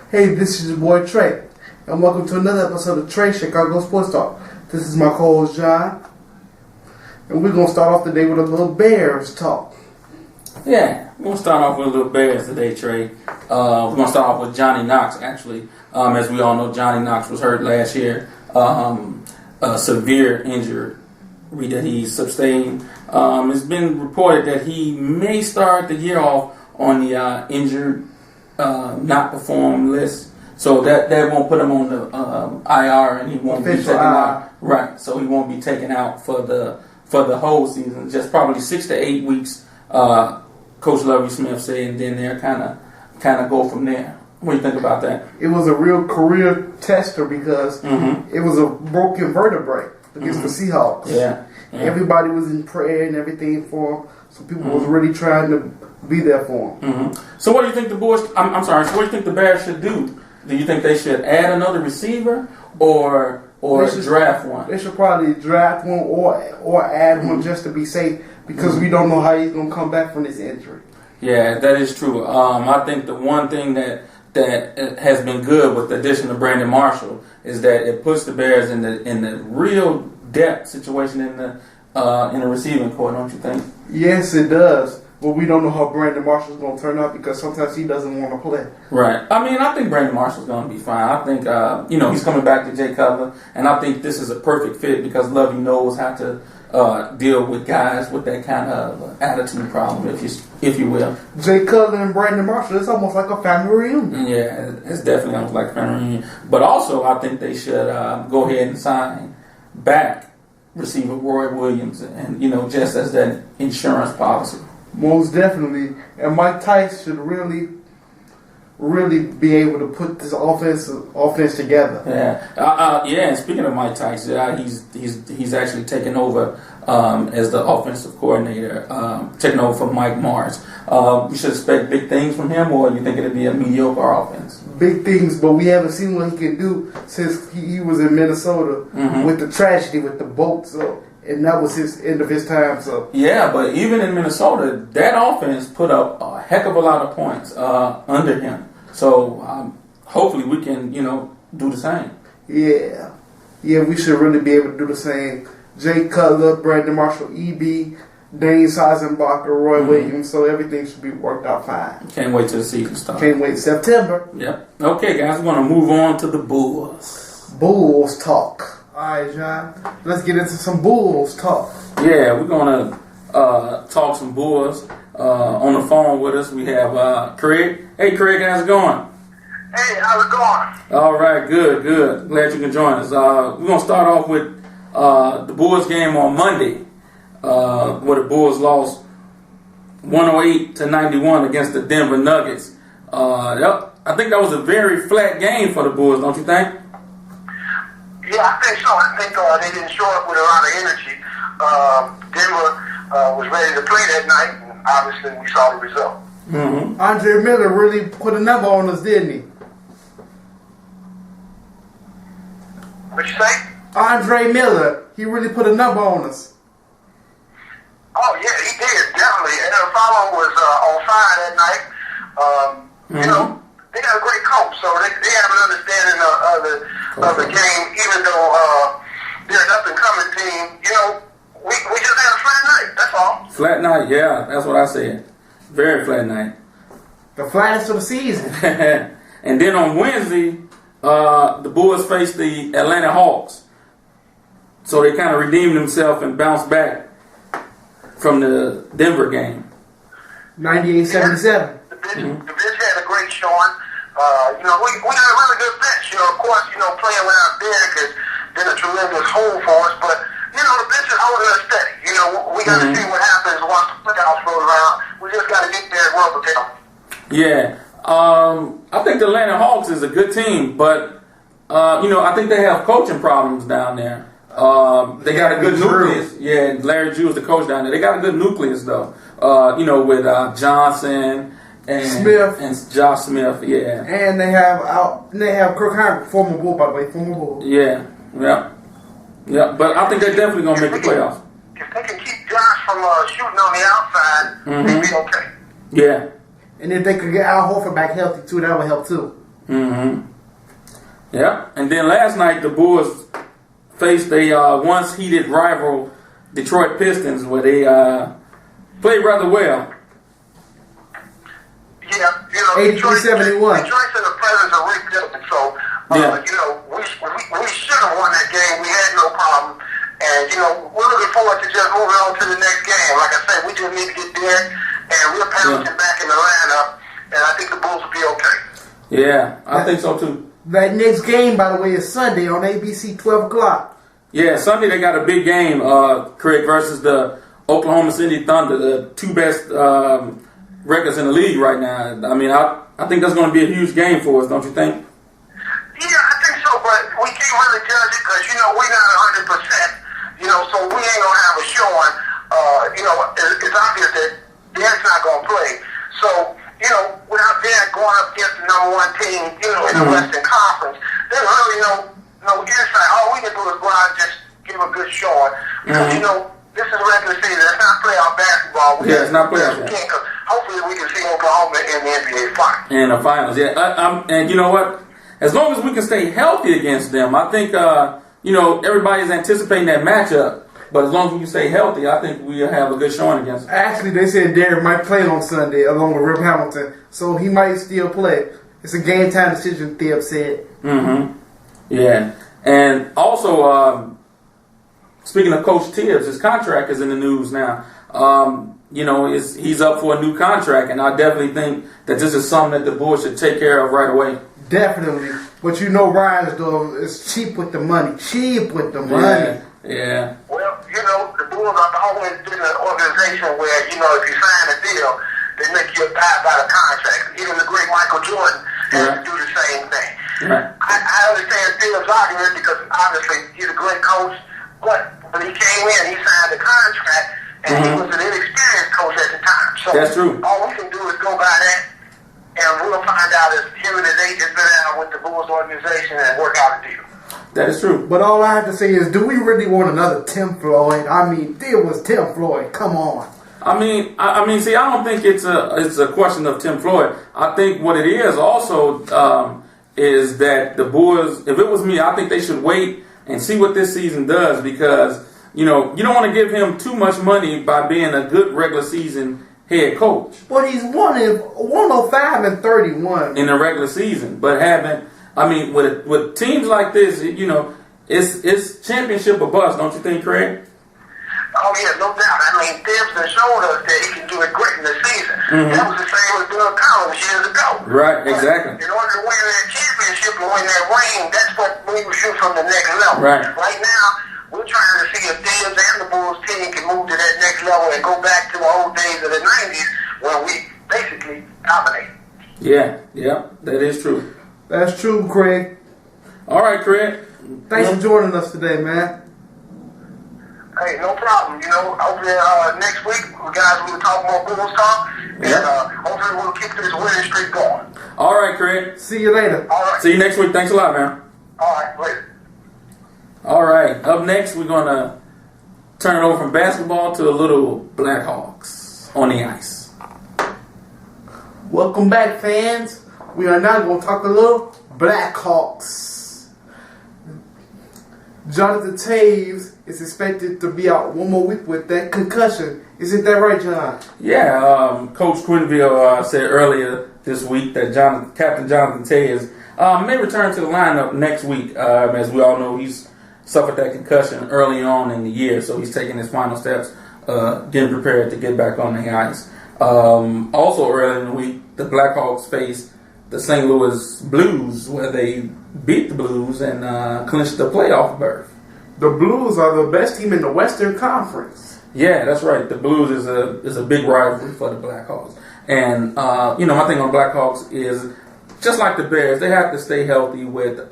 Hey, this is your boy Trey, and welcome to another episode of Trey Chicago Sports Talk. This is my co-host John, and we're going to start off today with a little Bears talk. Yeah, we're going to start off with a little Bears today, Trey. We're going to start off with Johnny Knox, actually. As we all know, Johnny Knox was hurt last year. A severe injury that he sustained. It's been reported that he may start the year off on the injured, not performed list. So that won't put him on the IR, and he won't be taken out. Right, so he won't be taken out for the whole season. Just probably 6 to 8 weeks. Coach Lovie Smith said, and then they'll kind of go from there. What do you think about that? It was a real career tester because it was a broken vertebrae against the Seahawks. Yeah. Everybody was in prayer and everything for him, so people was really trying to be there for him. So what do you think the Bears? I'm sorry. So what do you think the Bears should do? Do you think they should add another receiver or draft one? They should probably draft one or add one just to be safe because we don't know how he's going to come back from this injury. Yeah, that is true. I think the one thing that has been good with the addition of Brandon Marshall is that it puts the Bears in the real depth situation in the receiving corps, don't you think? Yes, it does. But we don't know how Brandon Marshall's going to turn out because sometimes he doesn't want to play. Right. I mean, I think Brandon Marshall's going to be fine. I think, he's coming back to Jay Cutler, and I think this is a perfect fit because Lovey knows how to deal with guys with that kind of attitude problem, if you will. Jay Cutler and Brandon Marshall, it's almost like a family reunion. Yeah, it's definitely almost like a family reunion. But also, I think they should go ahead and sign back receiver Roy Williams, and just as that insurance policy. Most definitely. And Mike Tice should really be able to put this offense together. Yeah. And speaking of Mike Tice, he's actually taken over as the offensive coordinator, taking over from Mike Mars. We should expect big things from him, or you think it'll be a mediocre offense? Big things, but we haven't seen what he can do since he was in Minnesota with the tragedy with the boat. And that was his end of his time. So yeah, but even in Minnesota, that offense put up a heck of a lot of points under him. So hopefully we can, do the same. Yeah, we should really be able to do the same. Jay Cutler, Brandon Marshall, EB, Dane Seisenbacher, Roy Williams. So everything should be worked out fine. Can't wait till the season starts. Can't wait September. Yep. Okay, guys, we're gonna move on to the Bulls. Bulls talk. All right, John. Let's get into some Bulls talk. Yeah, we're gonna talk some Bulls. On the phone with us, we have Craig. Hey, Craig, how's it going? Hey, how's it going? All right, good. Glad you can join us. We're gonna start off with the Bulls game on Monday, where the Bulls lost 108-91 against the Denver Nuggets. I think that was a very flat game for the Bulls, don't you think? Yeah, I think so. I think they didn't show up with a lot of energy. Denver was ready to play that night, and obviously we saw the result. Andre Miller really put a number on us, didn't he? What you say? Andre Miller, he really put a number on us. Oh, yeah, he did, definitely. And the follow was on fire that night. They got a great coach, so they have an understanding of the game, even though they're an up-and-coming team. We just had a flat night, that's all. Flat night, yeah, that's what I said. Very flat night. The flattest of the season. And then on Wednesday, the Bulls faced the Atlanta Hawks. So they kind of redeemed themselves and bounced back from the Denver game. 98-77. The bench had a great showing. We got a really good bench. Of course, playing without Derek has been a tremendous hole for us, but the bench is holding us steady. We got to see what happens once the playoffs roll around. We just got to get there and work with them. Yeah. I think the Atlanta Hawks is a good team, but, I think they have coaching problems down there. They got a good nucleus. Yeah, Larry Drew is the coach down there. They got a good nucleus, though. With Johnson and Smith and Josh Smith. Yeah, and they have Kirk Heinrich, former Bull, by the way, former Bull. Yeah. But I think they're definitely gonna make the playoffs. If they can keep Josh from shooting on the outside, they'll be okay. Yeah. And if they could get Al Horford back healthy too, that would help too. Mm-hmm. Yeah. And then last night, the Bulls faced a once heated rival, Detroit Pistons, where they played rather well. Yeah, you know, 83-71. Detroit's in the presence of Rick Dillon, so, you know, we should have won that game. We had no problem. And, you know, we're looking forward to just moving on to the next game. Like I said, we just need to get there, and we're pouncing back in the lineup, and I think the Bulls will be okay. Yeah, I think so, too. That next game, by the way, is Sunday on ABC, 12 o'clock. Yeah, Sunday they got a big game, Craig, versus the Oklahoma City Thunder, the two best records in the league right now. I mean, I think that's going to be a huge game for us, don't you think? Yeah, I think so, but we can't really judge it because, you know, we're not 100%, you know, so we ain't going to have a showing. You know, it's obvious that Derek's not going to play. So, you know, without Derek going up against the number one team, you know, in the Western Conference, there's really no insight. All we can do is go out and just give a good showing. Because, you know, this is regular season. It's not playoff basketball. It's not playoff. Hopefully we can see Oklahoma in the NBA Finals. In the finals, yeah. And you know what? As long as we can stay healthy against them, I think, you know, everybody's anticipating that matchup. But as long as we can stay healthy, I think we'll have a good showing against them. Actually, they said Derek might play on Sunday along with Rip Hamilton, so he might still play. It's a game time decision, Thib said. Mm-hmm. Yeah. And also, speaking of Coach Tibbs, his contract is in the news now. You know, he's up for a new contract, and I definitely think that this is something that the Bulls should take care of right away. Definitely. But you know Reinsdorf is cheap with the money. Cheap with the money. Yeah. Well, you know, the Bulls have always been an organization where, you know, if you sign a deal, they make you abide by the contract. Even the great Michael Jordan had to do the same thing. Right. I understand Tibbs' argument because obviously he's a great coach, but when he came in, he signed a contract, and he was an inexperienced coach at the time. So that's true. All we can do is go by that, and we'll find out if him and his agent sit down with the Bulls organization and work out a deal. That is true. But all I have to say is, do we really want another Tim Floyd? I mean, there was Tim Floyd. Come on. I mean, see, I don't think it's a question of Tim Floyd. I think what it is also is that the Bulls, if it was me, I think they should wait and see what this season does, because, you know, you don't want to give him too much money by being a good regular season head coach. But he's 105 and 31 in the regular season, but with teams like this, you know, it's championship or bust, don't you think, Craig? Oh, yeah, no doubt. I mean, Tibbs has shown us that he can do it great in the season. That was the same with Doug Collins years ago. Right, exactly. In order to win that championship and win that ring, that's what moves you from the next level. Right. Right now, we're trying to see if Tibbs and the Bulls team can move to that next level and go back to the old days of the 90s where we basically dominated. Yeah, that is true. That's true, Craig. All right, Craig. Thanks for joining us today, man. Hey, no problem. You know, hopefully next week, guys, we'll talk more Bulls talk, and hopefully we'll keep this winning streak going. All right, Craig. See you later. All right. See you next week. Thanks a lot, man. All right, later. All right. Up next, we're going to turn it over from basketball to a little Blackhawks on the ice. Welcome back, fans. We are now going to talk a little Blackhawks. Jonathan Taves is expected to be out one more week with that concussion. Isn't that right, John? Yeah, Coach Quinville said earlier this week that Captain Jonathan Taves may return to the lineup next week. As we all know, he's suffered that concussion early on in the year, so he's taking his final steps, getting prepared to get back on the ice. Also earlier in the week, the Blackhawks faced the St. Louis Blues, where they beat the Blues and clinched the playoff berth. The Blues are the best team in the Western Conference. Yeah, that's right. The Blues is a big rivalry for the Blackhawks. And, you know, my thing on Blackhawks is, just like the Bears, they have to stay healthy with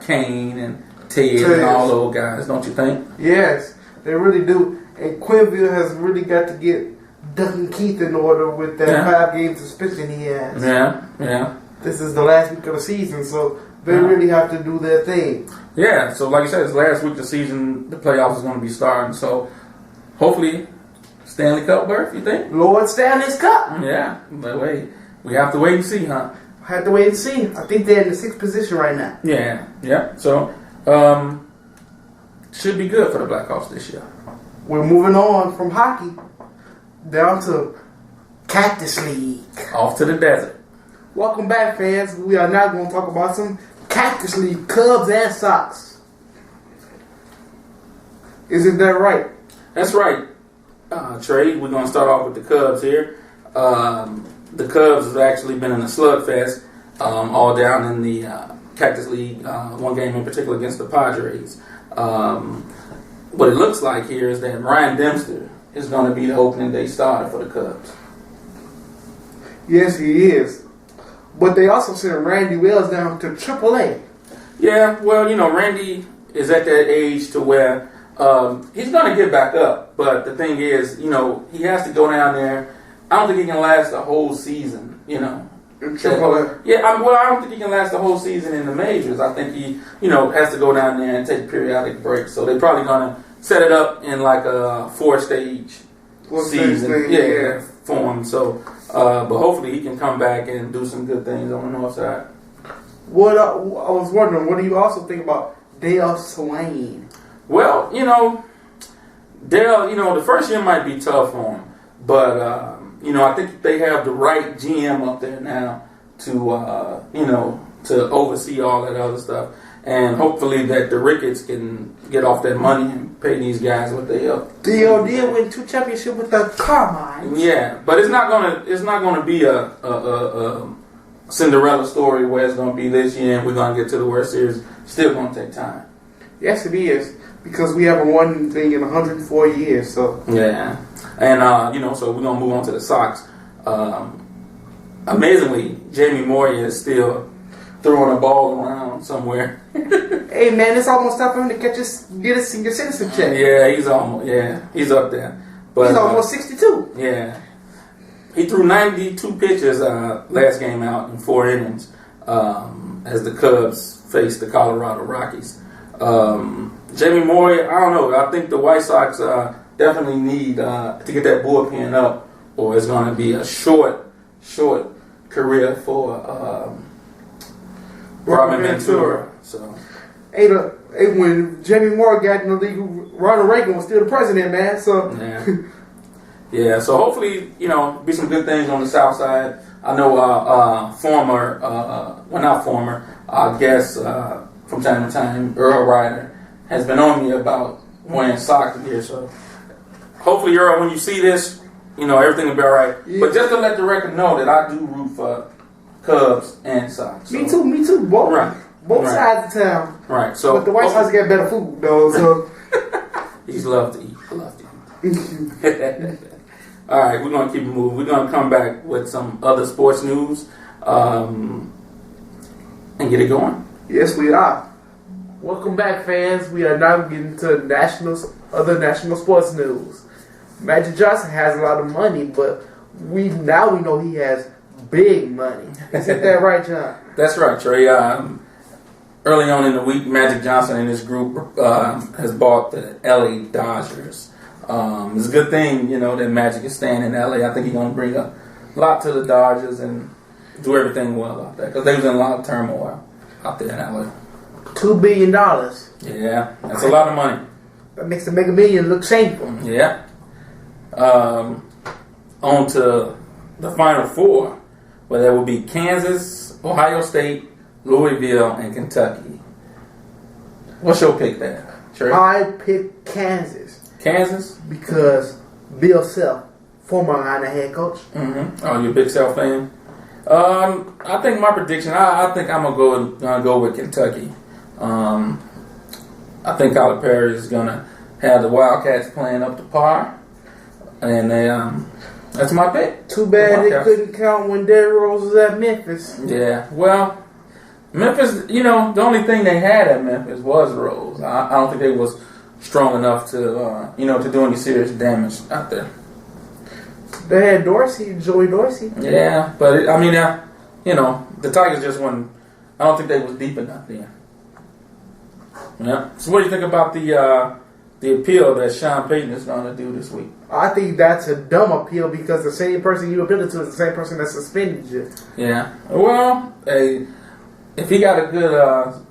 Kane and Ted and all those guys, don't you think? Yes, they really do. And Quinville has really got to get Duncan Keith in order with that 5-game suspension he has. Yeah. This is the last week of the season, so they really have to do their thing. Yeah, so like you said, it's last week of the season. The playoffs is going to be starting. So hopefully, Stanley Cup berth, you think? Lord Stanley's Cup. Yeah, but wait, we have to wait and see, huh? Have to wait and see. I think they're in the 6th position right now. Yeah. So, should be good for the Blackhawks this year. We're moving on from hockey down to Cactus League. Off to the desert. Welcome back, fans. We are now going to talk about some Cactus League Cubs and Sox. Isn't that right? That's right. Trey, we're going to start off with the Cubs here. The Cubs have actually been in a slugfest all down in the Cactus League, one game in particular against the Padres. What it looks like here is that Ryan Dempster is going to be the opening day starter for the Cubs. Yes, he is. But they also sent Randy Wells down to AAA. Yeah, well, Randy is at that age to where he's going to get back up. But the thing is, he has to go down there. I don't think he can last the whole season, In AAA? Yeah, I don't think he can last the whole season in the majors. I think he, has to go down there and take periodic breaks. So they're probably going to set it up in like a 4-stage season. For him. So, but hopefully he can come back and do some good things on the north side. What I was wondering, what do you also think about Dale Swain? Well, Dale, the first year might be tough for him, but I think they have the right GM up there now to to oversee all that other stuff, and hopefully that the Ricketts can get off that money and pay these guys what they up. Dale did win 2 championships with the Carmine. Yeah, but it's not gonna be a Cinderella story where it's gonna be this year and we're gonna get to the World Series. Still gonna take time. Yes, it is, because we haven't won anything in 104 years. So yeah, and so we're gonna move on to the Sox. Amazingly, Jamie Moyer is still throwing a ball around somewhere. Hey man, it's almost time for him to get a senior citizen check. Yeah, he's up there. But he's almost 62. Yeah, he threw 92 pitches last game out in 4 innings as the Cubs faced the Colorado Rockies. Jamie Moyer, I don't know. I think the White Sox definitely need to get that bullpen up, or it's going to be a short career for Robin Ventura. So, hey, when Jamie Moore got in the league, Ronald Reagan was still the president, man. So yeah. So hopefully, be some good things on the South Side. I know I guess from time to time, Earl Ryder has been on me about wearing socks gear. So hopefully, Earl, when you see this, everything will be all right. Yeah. But just to let the record know that I do root for Cubs and Sox. So. Me too. Both, right. Both sides of town. Right. So, but the White Sox get better food, though. So he's love to eat. All right, we're gonna keep it moving. We're gonna come back with some other sports news and get it going. Yes, we are. Welcome back, fans. We are now getting to other national sports news. Magic Johnson has a lot of money, but we know he has big money. Isn't that right, John? That's right, Trey. Early on in the week, Magic Johnson and his group has bought the LA Dodgers. It's a good thing, that Magic is staying in LA. I think he's going to bring a lot to the Dodgers and do everything well out there, because they was in a lot of turmoil out there in LA. $2 billion. Yeah, that's a lot of money. That makes the Mega Million look shameful. Yeah. On to the Final Four, where there will be Kansas, Ohio State, Louisville, and Kentucky. What's your pick there, Trey? I pick Kansas. Kansas? Because Bill Self, former Illini head coach. Mm-hmm. Oh, you a big Self fan? I think my prediction, I think I'm gonna go with Kentucky. I think Calipari is gonna have the Wildcats playing up to par, and that's my pick. Too bad they couldn't count when Derrick Rose was at Memphis. Yeah, well, Memphis, the only thing they had at Memphis was Rose. I don't think they was strong enough to, to do any serious damage out there. They had Joey Dorsey. Yeah, but the Tigers just won. I don't think they was deep enough then. Yeah. So what do you think about the the appeal that Sean Payton is going to do this week? I think that's a dumb appeal because the same person you appealed to is the same person that suspended you. Yeah. Well, if he got a good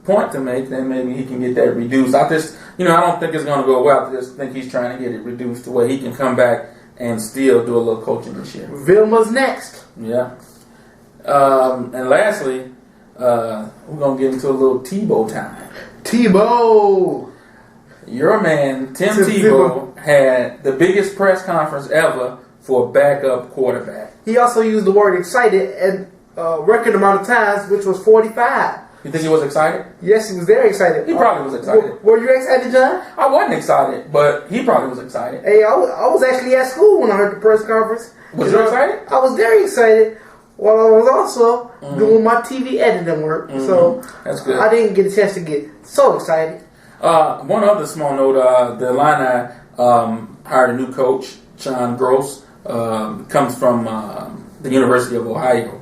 point to make, then maybe he can get that reduced. I don't think it's going to go well. I just think he's trying to get it reduced to where he can come back and still do a little coaching this year. Vilma's next. Yeah. And lastly, we're going to get into a little Tebow time. Tebow! Your man, Tim Tebow, had the biggest press conference ever for a backup quarterback. He also used the word excited and record amount of times, which was 45. You think he was excited? Yes, he was very excited. He probably was excited. Were you excited, John? I wasn't excited, but he probably was excited. Hey, I was actually at school when I heard the press conference. Was you excited? I was very excited. While I was also doing my TV editing work, so that's good. I didn't get a chance to get so excited. One other small note: the Illini hired a new coach, John Gross. Comes from the University of Ohio.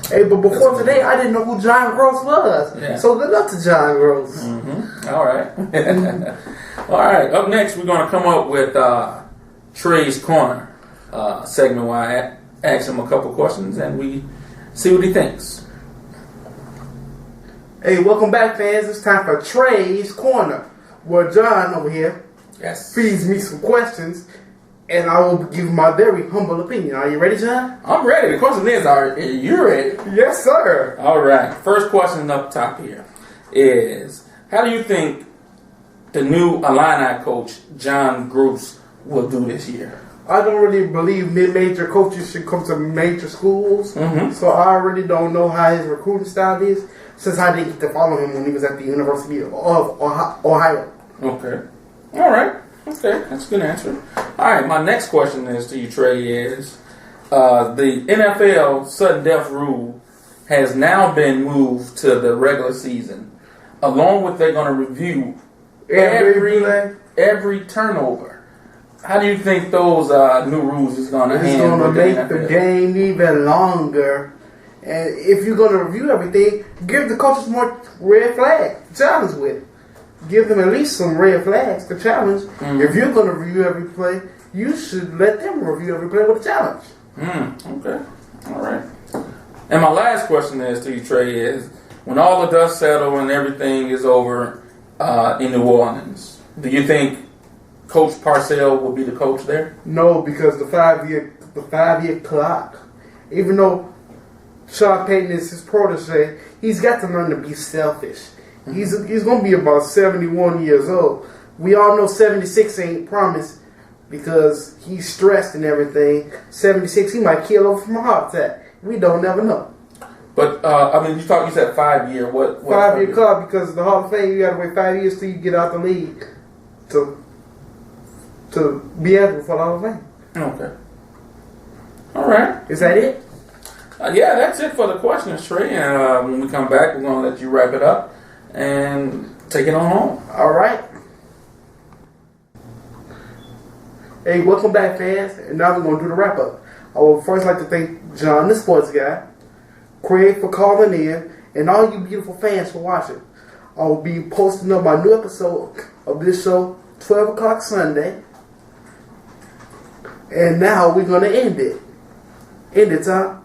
Hey, but before today, I didn't know who John Gross was. Yeah. So good luck to John Gross. Mm-hmm. All right. All right. Up next, we're going to come up with Trey's Corner segment where I ask him a couple questions and we see what he thinks. Hey, welcome back, fans. It's time for Trey's Corner, where John over here feeds me some questions, and I will give my very humble opinion. Are you ready, John? I'm ready. The question is, are you ready? Yes, sir. All right. First question up top here is, how do you think the new Illini coach, John Gross, will do this year? I don't really believe mid-major coaches should come to major schools, so I really don't know how his recruiting style is, since I didn't get to follow him when he was at the University of Ohio. Okay. All right. Okay, that's a good answer. All right, my next question is to you, Trey, is the NFL sudden death rule has now been moved to the regular season. Along with they're going to review every turnover. How do you think those new rules is going to handle? It's going to make the game even longer. And if you're going to review everything, give the coaches more red flags to challenge with. Give them at least some red flags to challenge. If you're going to review every play, you should let them review every play with a challenge. Okay. All right. And my last question is to you, Trey, is when all the dust settles and everything is over in New Orleans, do you think Coach Parcells will be the coach there? No, because the five-year clock, even though Sean Payton is his protege, he's got to learn to be selfish. He's going to be about 71 years old. We all know 76 ain't promised because he's stressed and everything. 76, he might kill over from a heart attack. We don't never know. But, you said 5 year. What 5-year clock, because the Hall of Fame, you got to wait 5 years till you get out the league to be eligible for the Hall of Fame. Okay. All right. Is that it? Yeah, that's it for the questions, Trey. And when we come back, we're going to let you wrap it up and take it on home. All right. Hey, welcome back, fans. And now we're going to do the wrap-up. I would first like to thank John, the sports guy, Craig for calling in, and all you beautiful fans for watching. I will be posting up my new episode of this show, 12 o'clock Sunday. And now we're going to end it. End it, Tom.